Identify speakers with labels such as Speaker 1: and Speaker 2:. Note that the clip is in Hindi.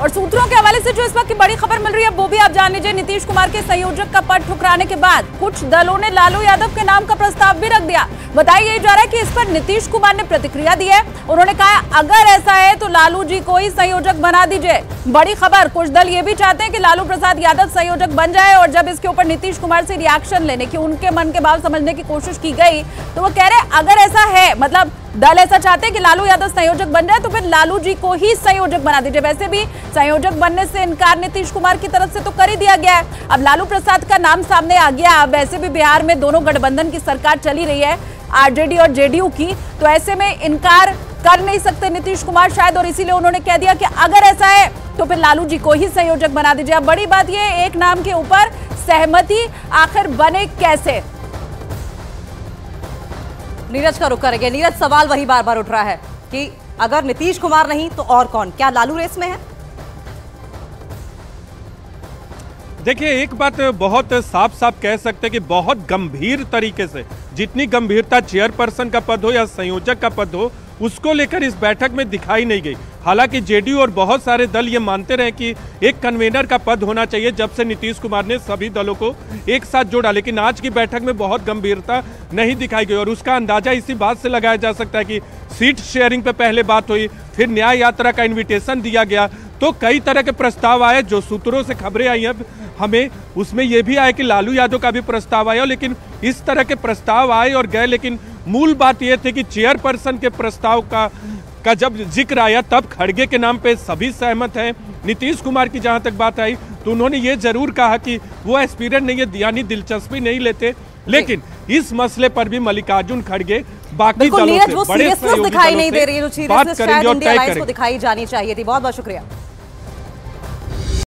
Speaker 1: और सूत्रों के हवाले से जो इस वक्त की बड़ी खबर मिल रही है वो भी आप जान लीजिए। नीतीश कुमार के संयोजक का पद ठुकराने के बाद कुछ दलों ने लालू यादव के नाम का प्रस्ताव भी रख दिया। बताया जा रहा है कि इस पर नीतीश कुमार ने प्रतिक्रिया दी है। उन्होंने कहा अगर ऐसा है तो लालू जी को ही संयोजक बना दीजिए। बड़ी खबर, कुछ दल ये भी चाहते हैं कि लालू प्रसाद यादव संयोजक बन जाए। और जब इसके ऊपर नीतीश कुमार से रिएक्शन लेने की, उनके मन के भाव समझने की कोशिश की गई तो वो कह रहे अगर ऐसा है, मतलब दल ऐसा चाहते हैं कि लालू यादव संयोजक बन जाए तो फिर लालू जी को ही संयोजक बना दीजिए। वैसे भी संयोजक बनने से इनकार नीतीश कुमार की तरफ से तो कर ही दिया गया है। अब लालू प्रसाद का नाम सामने आ गया। वैसे भी बिहार में दोनों गठबंधन की सरकार चली रही है, आरजेडी और जेडीयू की, तो ऐसे में इनकार कर नहीं सकते नीतीश कुमार शायद, और इसीलिए उन्होंने कह दिया कि अगर ऐसा है तो फिर लालू जी को ही संयोजक बना दीजिए। अब बड़ी बात यह, एक नाम के ऊपर सहमति आखिर बने कैसे?
Speaker 2: नीरज का रुख करेंगे। नीरज, सवाल वही बार बार उठ रहा है कि अगर नीतीश कुमार नहीं तो और कौन? क्या लालू रेस में है?
Speaker 3: देखिए, एक बात बहुत साफ साफ कह सकते हैं कि बहुत गंभीर तरीके से, जितनी गंभीरता चेयरपर्सन का पद हो या संयोजक का पद हो, उसको लेकर इस बैठक में दिखाई नहीं गई। हालांकि जेडीयू और बहुत सारे दल ये मानते रहे कि एक कन्वेनर का पद होना चाहिए जब से नीतीश कुमार ने सभी दलों को एक साथ जोड़ा, लेकिन आज की बैठक में बहुत गंभीरता नहीं दिखाई गई। और उसका अंदाजा इसी बात से लगाया जा सकता है कि सीट शेयरिंग पे पहले बात हुई, फिर न्याय यात्रा का इन्विटेशन दिया गया, तो कई तरह के प्रस्ताव आए। जो सूत्रों से खबरें आई हैं हमें, उसमें यह भी आया कि लालू यादव का भी प्रस्ताव आया। लेकिन इस तरह के प्रस्ताव आए और गए, लेकिन मूल बात यह थी कि चेयरपर्सन के प्रस्ताव का जब जिक्र आया तब खड़गे के नाम पे सभी सहमत हैं। नीतीश कुमार की जहां तक बात आई तो उन्होंने ये जरूर कहा कि वो एस्पिरेंट नहीं है, यानी दिलचस्पी नहीं लेते, लेकिन इस मसले पर भी मल्लिकार्जुन खड़गे बाकी दलों से, बड़े सहयोगी दलों से बात करेंगे और तय करेंगे।
Speaker 2: दिखाई जानी चाहिए थी। बहुत बहुत शुक्रिया।